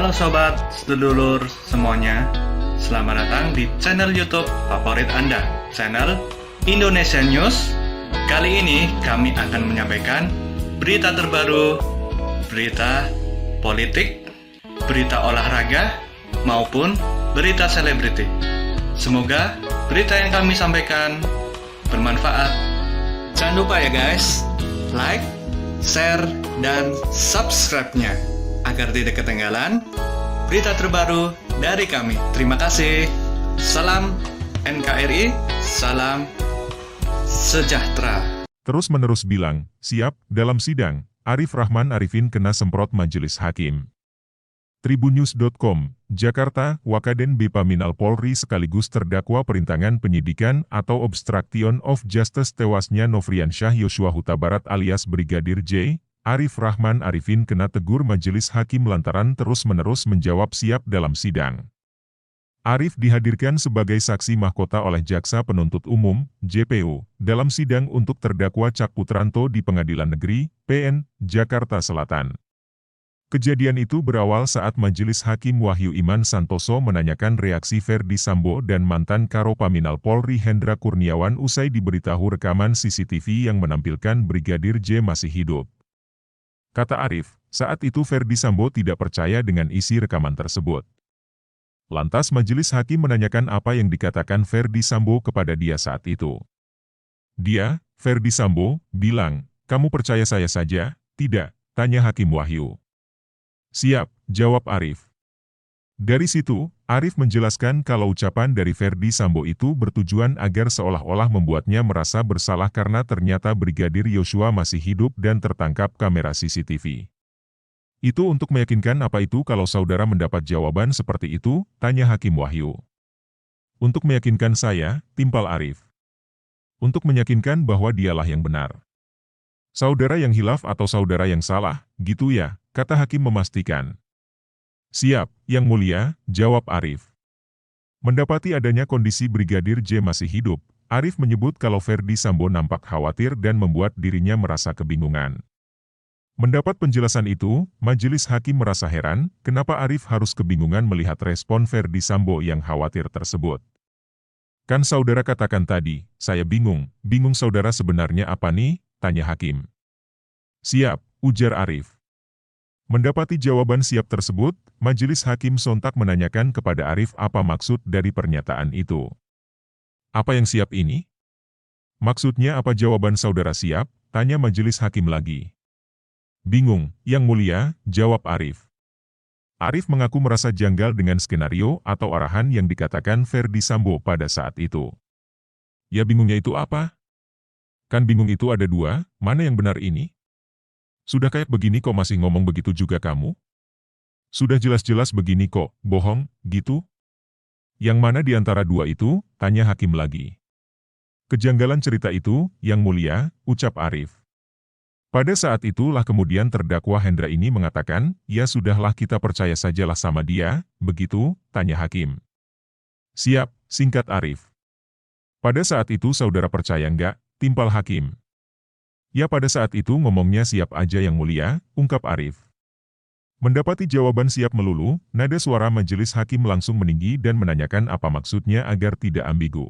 Halo sobat, sedulur semuanya. Selamat datang di channel YouTube favorit Anda, channel Indonesia News. Kali ini kami akan menyampaikan berita terbaru, berita politik, berita olahraga, maupun berita selebriti. Semoga berita yang kami sampaikan bermanfaat. Jangan lupa ya guys, like, share, dan subscribe-nya agar tidak ketinggalan berita terbaru dari kami. Terima kasih. Salam NKRI, salam sejahtera. Terus-menerus bilang, siap, dalam sidang, Arif Rahman Arifin kena semprot majelis hakim. Tribunnews.com, Jakarta, Wakaden B. Paminal Polri sekaligus terdakwa perintangan penyidikan atau obstruction of justice tewasnya Nofriansyah Yosua Huta Barat alias Brigadir J, Arif Rahman Arifin kena tegur majelis hakim lantaran terus-menerus menjawab siap dalam sidang. Arif dihadirkan sebagai saksi mahkota oleh Jaksa Penuntut Umum, JPU, dalam sidang untuk terdakwa Cak Putranto di Pengadilan Negeri, PN, Jakarta Selatan. Kejadian itu berawal saat Majelis Hakim Wahyu Iman Santoso menanyakan reaksi Ferdi Sambo dan mantan Karo Paminal Polri Hendra Kurniawan usai diberitahu rekaman CCTV yang menampilkan Brigadir J masih hidup. Kata Arif, saat itu Ferdi Sambo tidak percaya dengan isi rekaman tersebut. Lantas Majelis Hakim menanyakan apa yang dikatakan Ferdi Sambo kepada dia saat itu. Dia, Ferdi Sambo, bilang, "Kamu percaya saya saja?" "Tidak," tanya Hakim Wahyu. "Siap," jawab Arif. Dari situ, Arif menjelaskan kalau ucapan dari Ferdi Sambo itu bertujuan agar seolah-olah membuatnya merasa bersalah karena ternyata Brigadir Yosua masih hidup dan tertangkap kamera CCTV. Itu untuk meyakinkan apa itu kalau saudara mendapat jawaban seperti itu, tanya Hakim Wahyu. Untuk meyakinkan saya, timpal Arif. Untuk meyakinkan bahwa dialah yang benar. Saudara yang hilaf atau saudara yang salah, gitu ya, kata Hakim memastikan. Siap, Yang Mulia, jawab Arif. Mendapati adanya kondisi Brigadir J masih hidup, Arif menyebut kalau Ferdi Sambo nampak khawatir dan membuat dirinya merasa kebingungan. Mendapat penjelasan itu, Majelis Hakim merasa heran, kenapa Arif harus kebingungan melihat respon Ferdi Sambo yang khawatir tersebut. Kan saudara katakan tadi, saya bingung saudara sebenarnya apa nih? Tanya Hakim. Siap, ujar Arif. Mendapati jawaban siap tersebut, Majelis Hakim sontak menanyakan kepada Arif apa maksud dari pernyataan itu. Apa yang siap ini? Maksudnya apa jawaban saudara siap? Tanya Majelis Hakim lagi. Bingung, Yang Mulia, jawab Arif. Arif mengaku merasa janggal dengan skenario atau arahan yang dikatakan Ferdi Sambo pada saat itu. Ya bingungnya itu apa? Kan bingung itu ada dua, mana yang benar ini? Sudah kayak begini kok masih ngomong begitu juga kamu? Sudah jelas-jelas begini kok, bohong, gitu? Yang mana di antara dua itu? Tanya Hakim lagi. Kejanggalan cerita itu, Yang Mulia, ucap Arif. Pada saat itulah kemudian terdakwa Hendra ini mengatakan, ya sudahlah kita percaya sajalah sama dia, begitu? Tanya Hakim. Siap, singkat Arif. Pada saat itu saudara percaya enggak? Timpal Hakim. Ya pada saat itu ngomongnya siap aja Yang Mulia, ungkap Arif. Mendapati jawaban siap melulu, nada suara Majelis Hakim langsung meninggi dan menanyakan apa maksudnya agar tidak ambigu.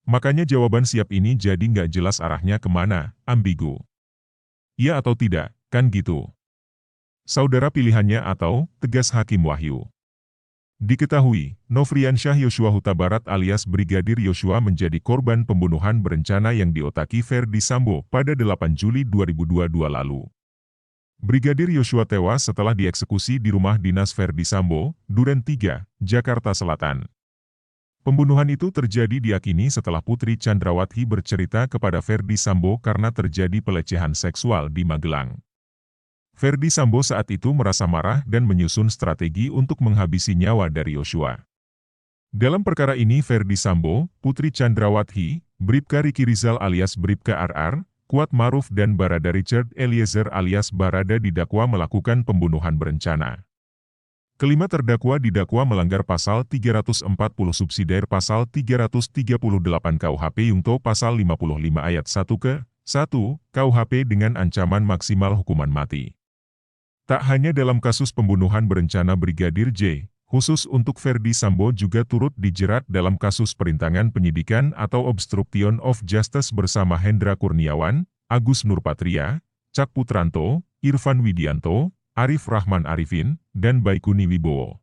Makanya jawaban siap ini jadi nggak jelas arahnya kemana, ambigu. Iya atau tidak, kan gitu. Saudara pilihannya atau, tegas Hakim Wahyu. Diketahui, Nofriansyah Yosua Huta Barat alias Brigadir Yosua menjadi korban pembunuhan berencana yang diotaki Ferdi Sambo pada 8 Juli 2022 lalu. Brigadir Yosua tewas setelah dieksekusi di rumah dinas Ferdi Sambo, Duren 3, Jakarta Selatan. Pembunuhan itu terjadi diyakini setelah Putri Chandrawati bercerita kepada Ferdi Sambo karena terjadi pelecehan seksual di Magelang. Ferdi Sambo saat itu merasa marah dan menyusun strategi untuk menghabisi nyawa dari Yosua. Dalam perkara ini Ferdi Sambo, Putri Chandrawati, Bribka Riki Rizal alias Bribka RR, Kuat Maruf dan Barada Richard Eliezer alias Barada didakwa melakukan pembunuhan berencana. Kelima terdakwa didakwa melanggar pasal 340 subsidiar pasal 338 KUHP Yungto pasal 55 ayat 1 ke 1 KUHP dengan ancaman maksimal hukuman mati. Tak hanya dalam kasus pembunuhan berencana Brigadir J, khusus untuk Verdi Sambo juga turut dijerat dalam kasus perintangan penyidikan atau obstruction of justice bersama Hendra Kurniawan, Agus Nurpatria, Cak Putranto, Irfan Widianto, Arif Rahman Arifin, dan Baikuni Wibowo.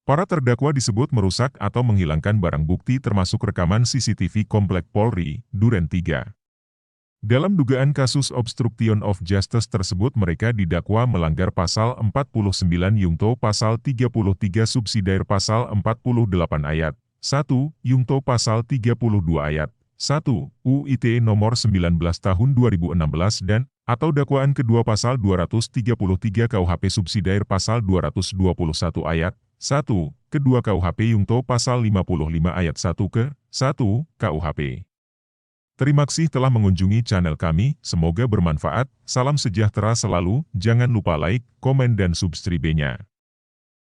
Para terdakwa disebut merusak atau menghilangkan barang bukti termasuk rekaman CCTV Komplek Polri, Duren 3. Dalam dugaan kasus obstruction of justice tersebut mereka didakwa melanggar pasal 49 Yungto pasal 33 subsidiar pasal 48 ayat 1 Yungto pasal 32 ayat 1 UU ITE nomor 19 tahun 2016 dan atau dakwaan kedua pasal 233 KUHP subsidiar pasal 221 ayat 1 kedua KUHP Yungto pasal 55 ayat 1 ke 1 KUHP. Terima kasih telah mengunjungi channel kami, semoga bermanfaat, salam sejahtera selalu, jangan lupa like, komen dan subscribe-nya.